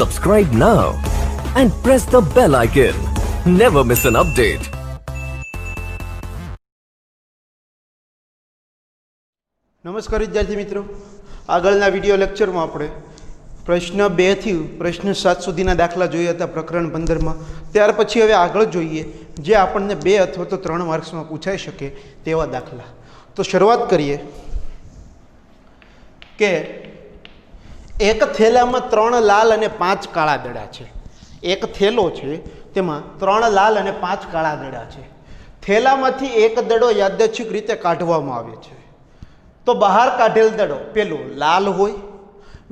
Subscribe now and press the bell icon. Never miss an update. નમસ્કાર વિદ્યાર્થી મિત્રો, આગળના વિડીયો લેક્ચરમાં આપણે પ્રશ્ન 2 થી પ્રશ્ન 7 સુધીના દાખલા જોયા હતા પ્રકરણ 15માં. ત્યાર પછી હવે આગળ જોઈએ જે આપણને 2 અથવા તો 3 માર્ક્સમાં પૂછાઈ શકે તેવા દાખલા. તો શરૂઆત કરીએ કે એક થેલામાં 3 લાલ અને 5 કાળા દડા છે. એક થેલો છે, તેમાં 3 લાલ અને 5 કાળા દડા છે. થેલામાંથી એક દડો યાદચ્છિક રીતે કાઢવામાં આવે છે. તો બહાર કાઢેલ દડો પેલો લાલ હોય,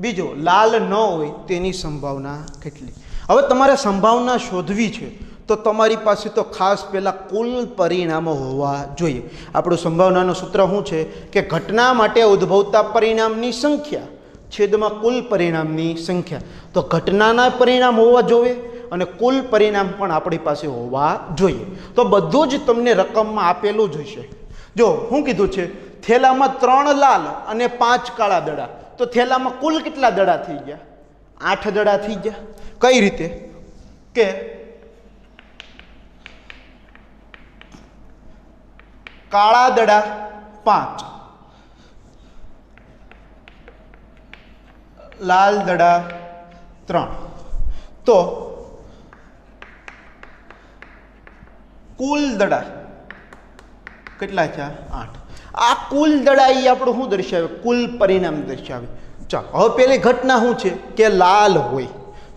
બીજો લાલ ન હોય તેની સંભાવના કેટલી? હવે તમારે સંભાવના શોધવી છે તો તમારી પાસે તો ખાસ પહેલાં કુલ પરિણામો હોવા જોઈએ. આપણું સંભાવનાનું સૂત્ર શું છે કે ઘટના માટે ઉદ્ભવતા પરિણામની સંખ્યા છેદમાં કુલ પરિણામની સંખ્યા. તો ઘટનાના પરિણામ હોવા જોઈએ અને કુલ પરિણામ પણ આપણી પાસે હોવા જોઈએ. તો બધું જ તમને રકમમાં આપેલું જ હશે. જો શું કીધું છે, થેલામાં 3 લાલ અને 5 કાળા દડા. તો થેલામાં કુલ કેટલા દડા થઈ ગયા? 8 દડા થઈ ગયા. કઈ રીતે કે કાળા દડા 5, લાલ દડા 3. તો કુલ દડા કેટલા છે? 8. આ કુલ દડા એ આપણું શું દર્શાવે? કુલ પરિણામ દર્શાવે. ચાલો હવે પેલી ઘટના શું છે કે લાલ હોય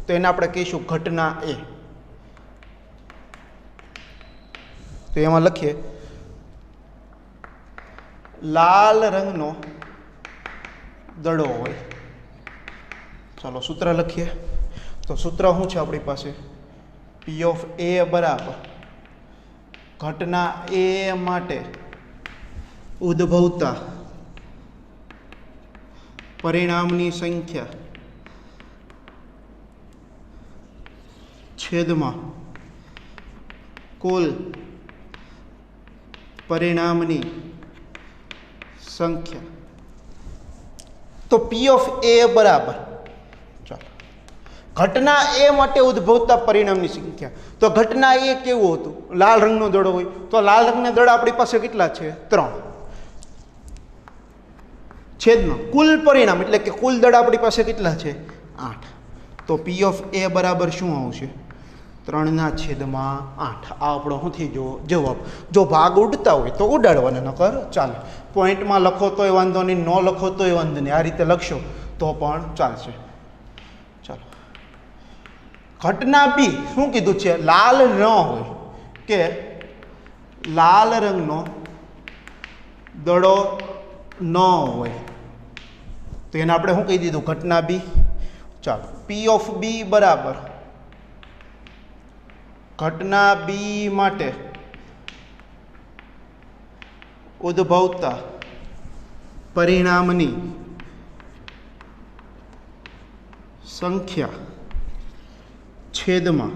તો એને આપણે કહીશું ઘટના એ. તો એમાં લખીએ લાલ રંગનો દડો હોય. ચાલો સૂત્ર લખીએ. તો સૂત્ર શું છે આપણી પાસે? P of A બરાબર ઘટના એ માટે ઉદ્ભવતા પરિણામની સંખ્યા છેદમાં કુલ પરિણામની સંખ્યા. તો P of A બરાબર, ચાલો ઘટના એ માટે ઉદ્ભવતા પરિણામની સંખ્યા. તો ઘટના એ કેવું હતું? લાલ રંગનો દડો હોય તો લાલ રંગના દડા આપણી પાસે કેટલા છે? 3 છેદમાં કુલ પરિણામ એટલે કે કુલ દડા આપણી પાસે કેટલા છે? 8. તો P of A બરાબર શું આવશે? 3/8. આ આપણો શું જો જવાબ. જો ભાગ ઉડતા હોય તો ઉડાડવાના, નકર ચાલે. પોઈન્ટમાં લખો તોય વાંધો નહીં, ન લખો તોય વાંધો નહીં, આ રીતે લખશો તો પણ ચાલશે. ચાલો ઘટના બી શું કીધું છે? લાલ ન હોય કે લાલ રંગનો દડો ન હોય તો એને આપણે શું કહી દીધું? ઘટના બી. ચાલો P of B બરાબર ઘટના બી માટે ઉદ્ભવતા પરિણામની સંખ્યા છેદમાં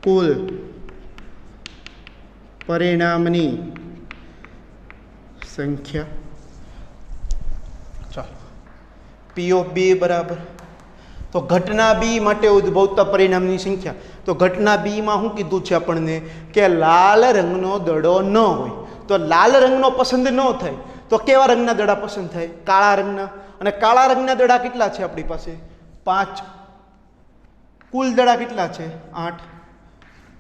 કુલ પરિણામની સંખ્યા. ચાલો P of B બરાબર તો ઘટના બી માટે ઉદ્ભવતા પરિણામની સંખ્યા. તો ઘટના બીમાં શું કીધું છે આપણને કે લાલ રંગનો દડો ન હોય. તો લાલ રંગનો પસંદ ન થાય તો કેવા રંગના દડા પસંદ થાય? કાળા રંગના. અને કાળા રંગના દડા કેટલા છે આપણી પાસે? 5. કુલ દડા કેટલા છે? 8.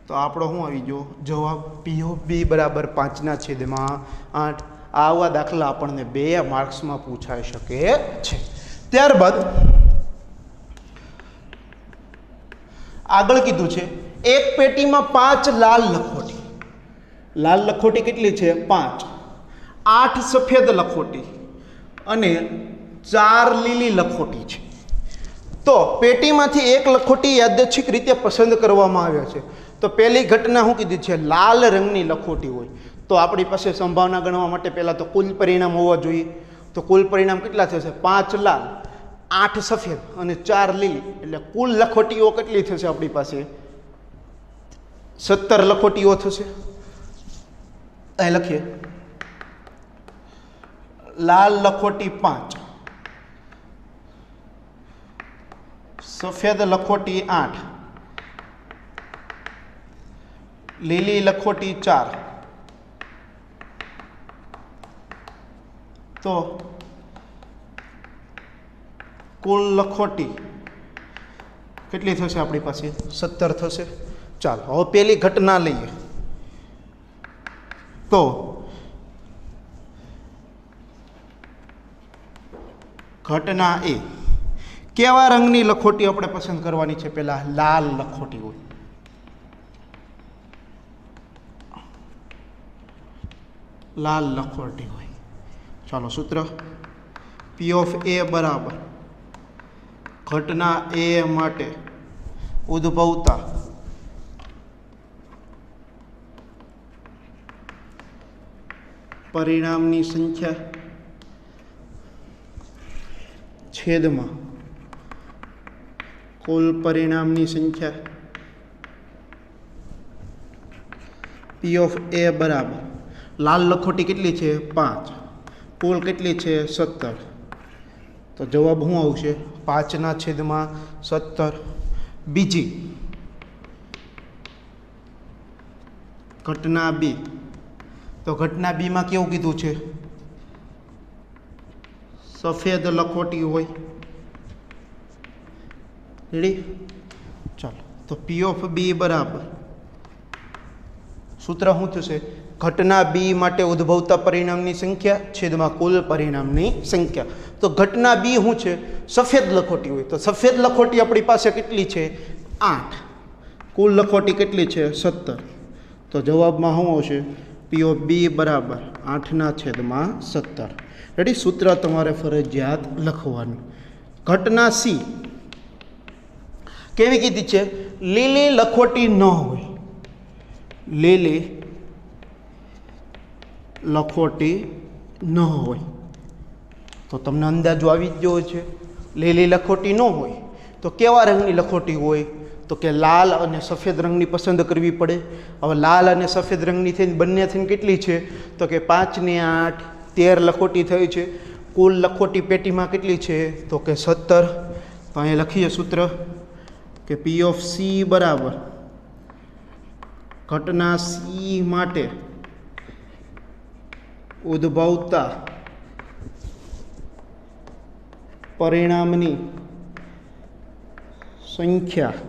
તો આપણો શું આવી ગયો જવાબ? P of B બરાબર 5/8. આવા દાખલા આપણને 2 માર્ક્સમાં પૂછાઈ શકે છે. ત્યારબાદ આગળ કીધું છે એક પેટીમાં 5 લાલ લખોટી. લાલ લખોટી કેટલી છે? 5. 8 સફેદ લખોટી અને 4 લીલી લખોટી છે. તો પેટીમાંથી એક લખોટી યાદચ્છિક રીતે પસંદ કરવામાં આવે છે. તો પહેલી ઘટના શું કીધી છે? લાલ રંગની લખોટી હોય. તો આપણી પાસે સંભાવના ગણવા માટે પહેલાં તો કુલ પરિણામ હોવા જોઈએ. તો કુલ પરિણામ કેટલા થશે? 5 લાલ, 8 સફેદ અને 4 લીલી. એટલે કુલ લખોટીઓ કેટલી થશે આપણી પાસે? 17 લખોટીઓ થશે. અહીં લખીએ લાલ લખોટી 5, સફેદ લખોટી 8, લીલી લખોટી 4, તો કુલ લખોટી કેટલી થશે આપણી પાસે? 17 થશે. ચાલો હવે પેલી ઘટના લઈએ. તો ઘટના એ, કેવા રંગની લખોટી આપણે પસંદ કરવાની છે? પેલા લાલ લખોટી હોય. લાલ લખોટી હોય. ચાલો સૂત્ર P of A બરાબર ઘટના A માટે ઉદ્ભવતા પરિણામની સંખ્યા છેદમાં કુલ પરિણામની સંખ્યા P of A બરાબર લાલ લખોટી કેટલી છે? 5. કુલ કેટલી છે? 17. તો જવાબ શું આવશે? 5/17. બીજી ઘટના B. તો ઘટના B માં કેવું કીધું છે? સફેદ લખોટી હોય. રેડી? ચાલો તો P of B બરાબર સૂત્ર શું થશે? ઘટના B માટે ઉદ્ભવતા પરિણામની સંખ્યા છેદમાં કુલ પરિણામની સંખ્યા. તો ઘટના B શું છે? સફેદ લખોટી હોય. તો સફેદ લખોટી આપણી પાસે કેટલી છે? 8. કુલ લખોટી કેટલી છે? 17. તો જવાબમાં શું આવશે? P of B બરાબર 8/17. રેડી? સૂત્ર તમારે ફરજિયાત લખવાનું. ઘટના C કેવી કીધી છે? લીલી લખોટી ન હોય. લીલી લખોટી ન હોય. તો તમને અંદાજો આવી જ ગયો છે. લીલી લખોટી ન હોય તો કેવા રંગની લખોટી હોય? તો કે લાલ અને સફેદ રંગની પસંદ કરવી પડે. હવે લાલ અને સફેદ રંગની થઈને બંને થઈને કેટલી છે? તો કે 5 ને 8 13 લખોટી થઈ છે. કુલ લખોટી પેટીમાં કેટલી છે? તો કે 17. તો અહીંયા લખીએ સૂત્ર કે P of C બરાબર ઘટના C માટે ઉદ્ભવતા પરિણામની સંખ્યા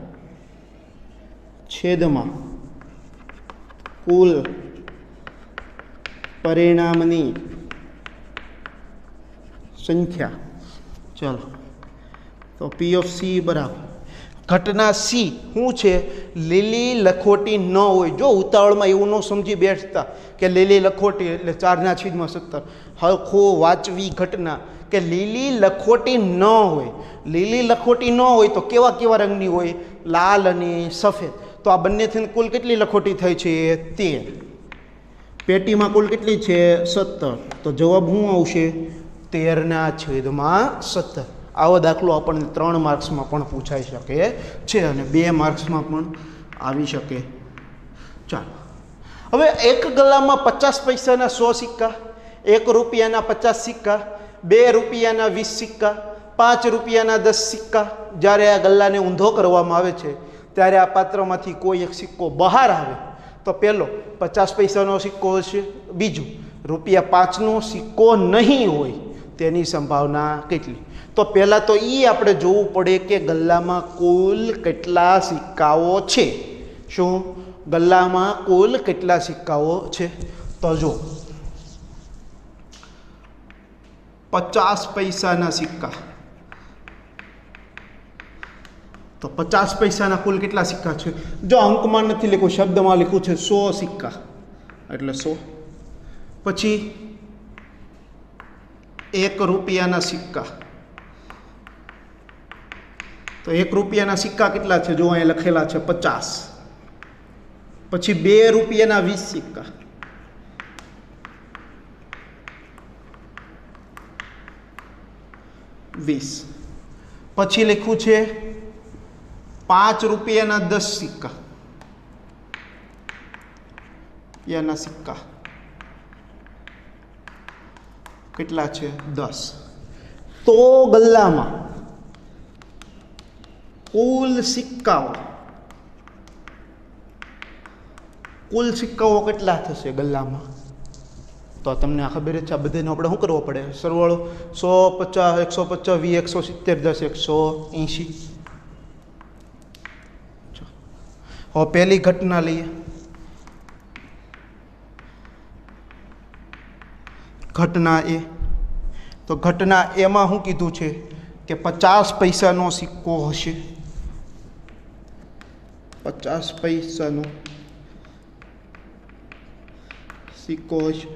છેદમાં કુલ પરિણામની સંખ્યા. ચાલો તો P of C બરાબર ઘટના C શું છે? લીલી લખોટી ન હોય. જો ઉતાવળમાં એવું ન સમજી બેસતા કે લીલી લખોટી એટલે 4/17. હરખો વાંચવી ઘટના કે લીલી લખોટી ન હોય. લીલી લખોટી ન હોય તો કેવા કેવા રંગની હોય? લાલ અને સફેદ. તો આ બંનેથી કુલ કેટલી લખોટી થઈ છે? 13. પેટીમાં કુલ કેટલી છે? 17. તો જવાબ શું આવશે? 13/17. આવો દાખલો આપણને 3 માર્ક્સમાં પણ પૂછાઈ શકે છે અને 2 માર્ક્સમાં પણ આવી શકે. ચાલો હવે એક ગલ્લામાં 50 પૈસાના 100 સિક્કા, 1 રૂપિયાના 50 સિક્કા, 2 રૂપિયાના 20 સિક્કા, 5 રૂપિયાના 10 સિક્કા. જ્યારે આ ગલ્લાને ઊંધો કરવામાં આવે છે ત્યારે આ પાત્રમાંથી કોઈ એક સિક્કો બહાર આવે તો પહેલો 50 પૈસાનો સિક્કો હશે. બીજું ₹5નો સિક્કો નહીં હોય તેની સંભાવના કેટલી? તો પહેલાં તો એ આપણે જોવું પડે કે ગલ્લામાં કુલ કેટલા સિક્કાઓ છે. શું ગલ્લામાં કુલ કેટલા સિક્કાઓ છે? તો જો 50 પૈસાના સિક્કા, તો 50 પૈસાના કુલ કેટલા સિક્કા છે? જો અંકમાં નથી લખ્યું, શબ્દમાં લખ્યું છે 100 સિક્કા એટલે 100. પછી 1 રૂપિયાના સિક્કા, તો 1 રૂપિયાના સિક્કા કેટલા છે? જો અહીંયા લખેલા છે 50. પછી 2 રૂપિયાના 20 સિક્કા, પછી લખ્યું છે 5 રૂપિયાના 10 સિક્કા, યાના સિક્કા કેટલા છે? 10. તો ગલ્લામાં કુલ સિક્કાઓ કેટલા થશે ગલ્લામાં? તો તમને આ ખબર જ છે. આ બધાનો આપણે શું કરવો પડે? સરવાળો 150, 150, 20, 170, 10, 180. હવે પહેલી ઘટના લઈએ. ઘટના એ. તો ઘટના એમાં શું કીધું છે કે 50 પૈસાનો સિક્કો હશે. 50 પૈસાનો સિક્કો હશે.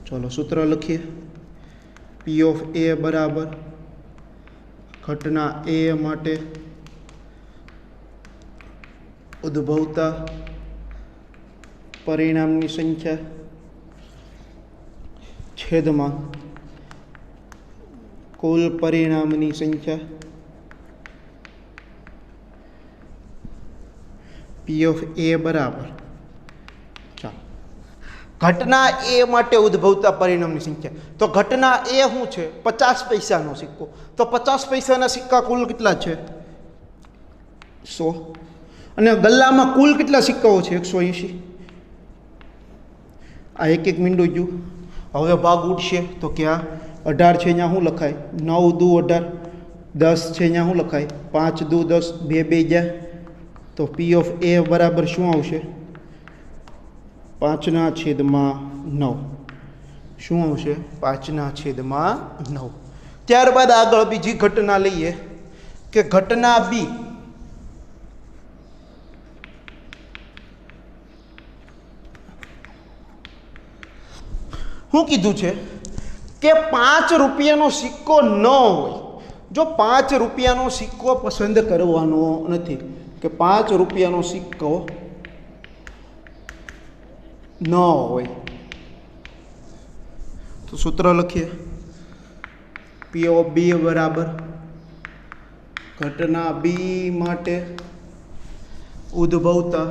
ચલો સૂત્ર લખીએ. પી ઓફ એ બરાબર ઘટના એ માટે ઉદ્ભવતા પરિણામની સંખ્યા છેદમાં કુલ પરિણામની સંખ્યા. પી ઓફ એ બરાબર, ચાલો, ઘટના એ માટે ઉદ્ભવતા પરિણામની સંખ્યા. તો ઘટના એ શું છે? 50 પૈસાનો સિક્કો. તો 50 પૈસાના સિક્કા કુલ કેટલા છે? 100. અને ગલ્લામાં કુલ કેટલા સિક્કાઓ છે? 180. આ એક મીંડું ગયું. હવે ભાગ ઉડશે તો ક્યાં? 18 છે અહીંયા શું લખાય? 9 દુ 18. 10 છે અહીંયા શું લખાય? 5 દુ 10. 2 2 ગયા. તો પી ઓફ એ બરાબર શું આવશે? 5/9. શું આવશે? 5/9. ત્યારબાદ આગળ બીજી ઘટના લઈએ કે ઘટના બી. શું કીધું છે કે 5 રૂપિયાનો સિક્કો ન હોય. જો 5 રૂપિયાનો સિક્કો પસંદ કરવાનો નથી, કે 5 રૂપિયાનો સિક્કો ન હોય, તો સૂત્ર લખીએ. પી ઓફ બી બરાબર ઘટના બી માટે ઉદ્ભવતા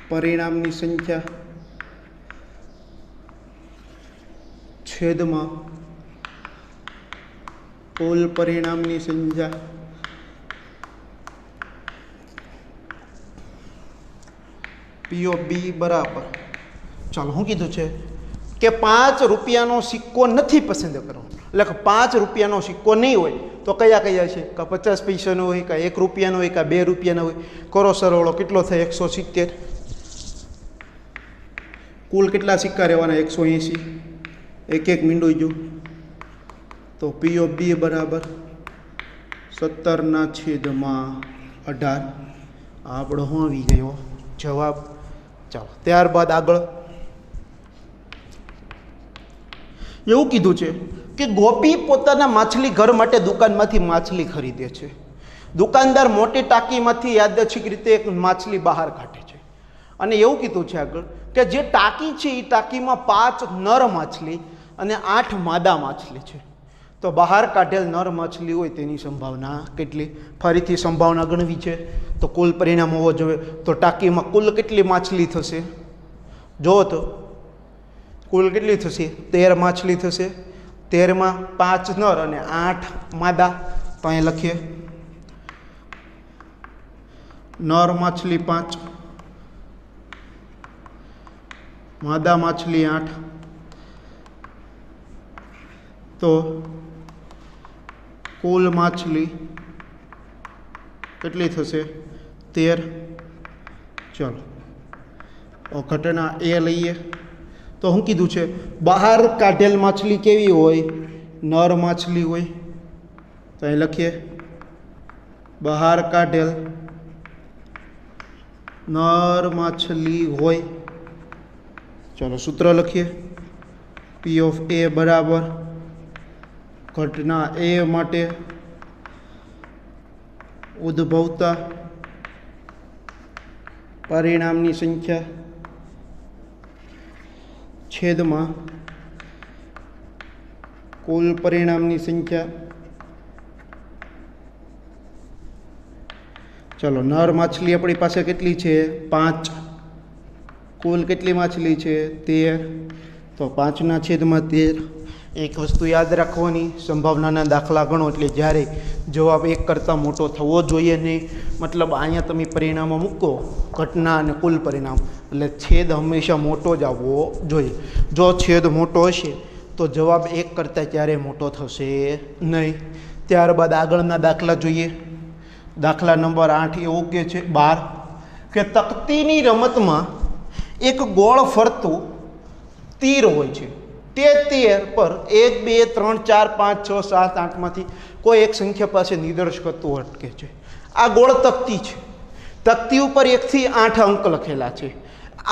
પરિણામની સંખ્યા છેદમાં કુલ પરિણામની સંખ્યા. પી ઓફ બી બરાબર, ચાલો શું કીધું છે કે 5 રૂપિયાનો સિક્કો નથી પસંદ કરવાનો. એટલે કે 5 રૂપિયાનો સિક્કો નહીં હોય તો કયા કયા છે? કે 50 પૈસાનો હોય, કે 1 રૂપિયાનો હોય, કે 2 રૂપિયાનો હોય. કરો સરવાળો, કેટલો થાય? 170. કુલ કેટલા સિક્કા રહેવાના? 180. એક મીંડું ગયું. તો પી ઓફ બી બરાબર 17/18. આપણો શું આવી ગયો? જવાબ. ચાલો ત્યારબાદ આગળ એવું કીધું છે કે ગોપી પોતાના માછલી ઘર માટે દુકાનમાંથી માછલી ખરીદે છે. દુકાનદાર મોટી ટાંકીમાંથી યાદચ્છિક રીતે એક માછલી બહાર કાઢે છે. અને એવું કીધું છે આગળ કે જે ટાંકી છે એ ટાંકીમાં 5 નર માછલી અને 8 માદા માછલી છે. તો બહાર કાઢેલ નર માછલી હોય તેની સંભાવના કેટલી? ફરીથી સંભાવના ગણવી છે તો કુલ પરિણામ હોવો જોઈએ. તો ટાંકીમાં કુલ કેટલી માછલી થશે? જુઓ તો કુલ કેટલી થશે? 13 માછલી થશે. 13માં 5 નર અને 8 માદા. તો અહીં લખીએ નર માછલી 5, માદા માછલી 8. તો કુલ માછલી કેટલી થશે? 13. ચલો ઘટના એ લઈએ. તો શું કીધું છે? બહાર કાઢેલ માછલી કેવી હોય? નર માછલી હોય. તો અહીં લખીએ બહાર કાઢેલ નર માછલી હોય. ચલો સૂત્ર લખીએ. પી ઓફ એ બરાબર ઘટના એ માટે ઉદ્ભવતા પરિણામની સંખ્યા છેદમાં કુલ પરિણામની સંખ્યા. ચલો નર માછલી આપણી પાસે કેટલી છે? 5. કુલ કેટલી માછલી છે? 13. તો 5/13. એક વસ્તુ યાદ રાખવાની, સંભાવનાના દાખલા ગણો એટલે જ્યારે જવાબ એક કરતાં મોટો થવો જોઈએ નહીં. મતલબ અહીંયા તમે પરિણામો મૂકો, ઘટના અને કુલ પરિણામ, એટલે છેદ હંમેશા મોટો જ આવવો જોઈએ. જો છેદ મોટો હશે તો જવાબ એક કરતાં ક્યારેય મોટો થશે નહીં. ત્યારબાદ આગળના દાખલા જોઈએ. દાખલા નંબર 8 એવું કે છે 12 કે તકતીની રમતમાં એક ગોળ ફરતું તીર હોય છે. તે તીર પર 1 2 3 4 5 6 7 8માંથી કોઈ એક સંખ્યા પાસે નિર્દેશ કરતું અટકે છે. આ ગોળ તકતી છે. તકતી ઉપર 1 થી 8 અંક લખેલા છે.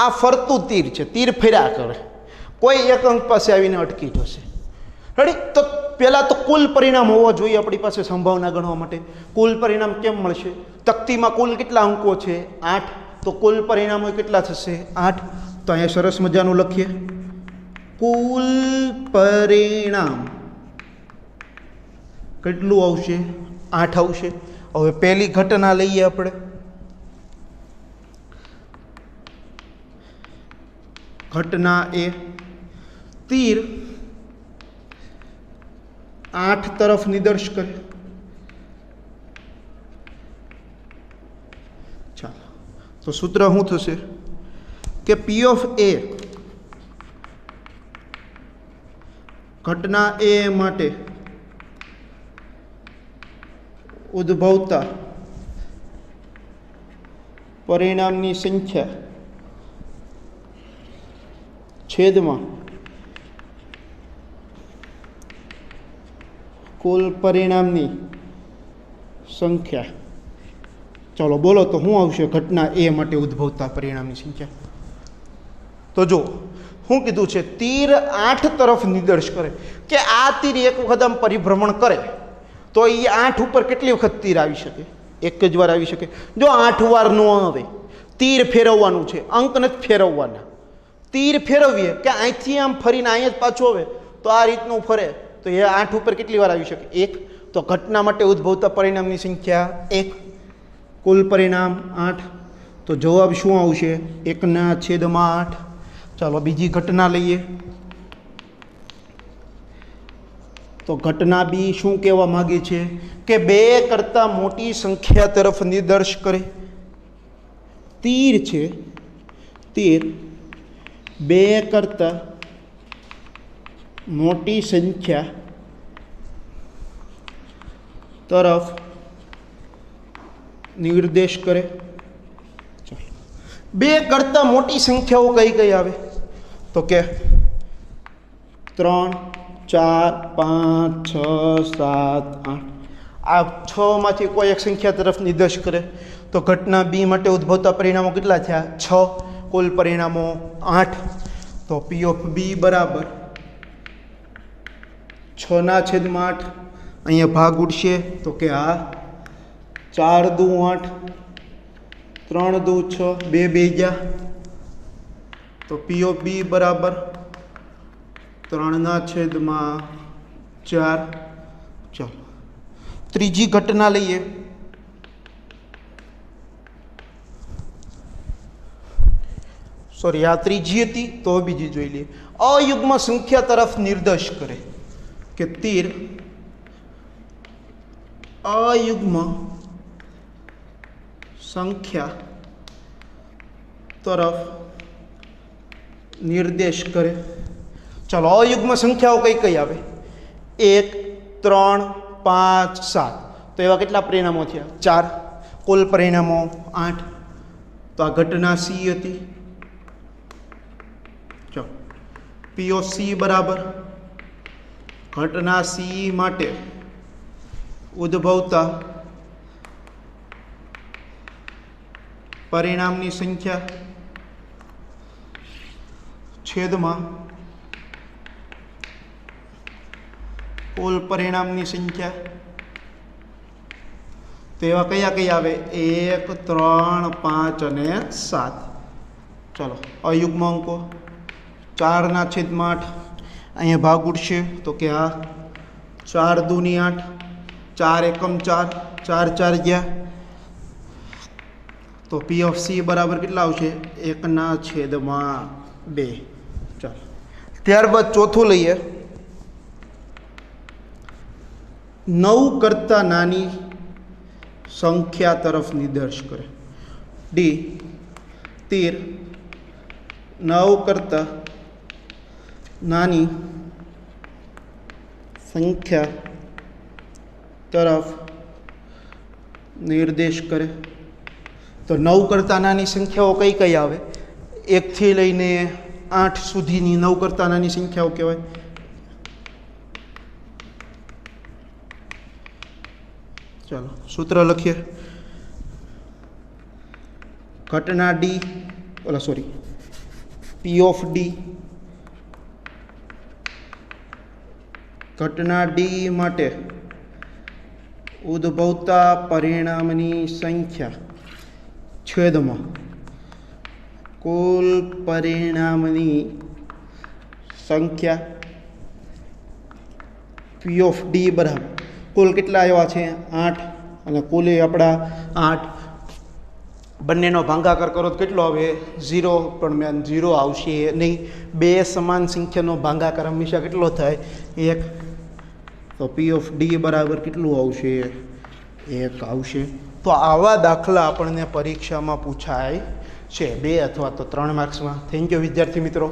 આ ફરતું તીર છે, તીર ફર્યા કરે, કોઈ એક અંક પાસે આવીને અટકી જશે. રેડી? તો પહેલાં તો કુલ પરિણામ હોવો જોઈએ આપણી પાસે સંભાવના ગણવા માટે. કુલ પરિણામ કેમ મળશે? તકતીમાં કુલ કેટલા અંકો છે? 8. તો કુલ પરિણામો કેટલા થશે? 8. તો અહીંયા સરસ મજાનું લખીએ, કુલ પરિણામ કેટલું આવશે? 8 આવશે. હવે પહેલી ઘટના લઈએ આપણે. ઘટના એ તીર 8 તરફ નિર્દેશ કરે. ચાલો, તો સૂત્ર શું થશે કે પી ઓફ એ ઘટના એ માટે ઉદ્ભવતા પરિણામની સંખ્યા છેદમાં કુલ પરિણામની સંખ્યા. ચાલો બોલો તો શું આવશે ઘટના એ માટે ઉદ્ભવતા પરિણામની સંખ્યા? તો જો શું કીધું છે, તીર 8 તરફ નિર્દેશ કરે કે આ તીર એક વખત આમ પરિભ્રમણ કરે તો એ 8 ઉપર કેટલી વખત તીર આવી શકે? એક જ વાર આવી શકે. જો 8 વાર ન આવે, તીર ફેરવવાનું છે, અંક નથી ફેરવવાના. તીર ફેરવીએ કે અહીંથી આમ ફરીને અહીંયા જ પાછું આવે તો આ રીતનું ફરે તો એ 8 ઉપર કેટલી વાર આવી શકે? 1. તો ઘટના માટે ઉદ્ભવતા પરિણામની સંખ્યા 1, કુલ પરિણામ 8. તો જવાબ શું આવશે? 1/8. ચાલો બીજી ઘટના લઈએ. તો ઘટના બી શું કહેવા માગે છે કે 2 કરતાં મોટી સંખ્યા તરફ નિર્દેશ કરે. તીર છે, તીર 2 કરતાં મોટી સંખ્યા તરફ નિર્દેશ કરે. 2 કરતાં મોટી સંખ્યાઓ કઈ કઈ આવે? તો કે 3 4 5 6 7 8. આ 6માંથી કોઈ એક સંખ્યા તરફ નિર્દેશ કરે તો ઘટના બી માટે ઉદ્ભવતા પરિણામો કેટલા થયા? 6. કુલ પરિણામો 8. તો પી ઓફ બી બરાબર 6/8. અહીંયા ભાગ ઉડશે તો કે આ 4 દુ 8, 3 દુ 6, 2 2 તો પી ઓફ બી બરાબર 3/4. ચાલો ત્રીજી ઘટના લઈએ. સોરી, આ ત્રીજી હતી તો બીજી જોઈ લઈએ. અયુગ્મ સંખ્યા તરફ નિર્દેશ કરે કે તીર અયુગ્મ સંખ્યા તરફ નિર્દેશ કરે. ચાલો અયુગ્મ સંખ્યાઓ કઈ કઈ આવે? 1 3 5 7. તો એવા કેટલા પરિણામો થયા? 4. કુલ પરિણામો 8. તો આ ઘટના સી હતી. ચાલો પી ઓફ સી બરાબર ઘટના સી માટે ઉદ્ભવતા પરિણામની સંખ્યા છેદમાં કુલ પરિણામની સંખ્યા. તો એવા કયા કયા આવે? 1 3 5 અને 7. ચલો અયુગ્મ અંકો 4/8. અહીંયા ભાગ ઉડશે તો કે આ 4 દુ 8, 4 એકમ 4, 4 4 ગયા. તો પી ઓફ સી બરાબર કેટલા આવશે? 1/2. ચાલો ત્યારબાદ ચોથું લઈએ. 9 કરતાં નાની સંખ્યા તરફ નિર્દેશ કરે. ડી તીર 9 કરતાં નાની સંખ્યા તરફ નિર્દેશ કરે. તો 9 કરતાં નાની સંખ્યાઓ કઈ કઈ આવે? 1 થી લઈને 8 સુધીની 9 કરતાં નાની સંખ્યાઓ કહેવાય. ચાલો સૂત્ર લખીએ. ઘટના ડી પી ઓફ ડી, ઘટના ડી માટે ઉદ્ભવતા પરિણામની સંખ્યા છેદમાં કુલ પરિણામની સંખ્યા પી ઓફ ડી બરાબર કુલ કેટલા આવ્યા છે? 8, અને કુલ એ આપણા 8. બંનેનો ભાગાકાર કરો તો કેટલો આવે? 0, પણ મેં 0 આવશે નહીં. બે સમાન સંખ્યાનો ભાગાકાર હંમેશા કેટલો થાય? 1. તો પી ઓફ ડી બરાબર કેટલું આવશે? 1 આવશે. તો આવા દાખલા આપણને પરીક્ષામાં પૂછાય છે 2 અથવા તો 3 માર્ક્સમાં. થેન્ક યુ વિદ્યાર્થી મિત્રો.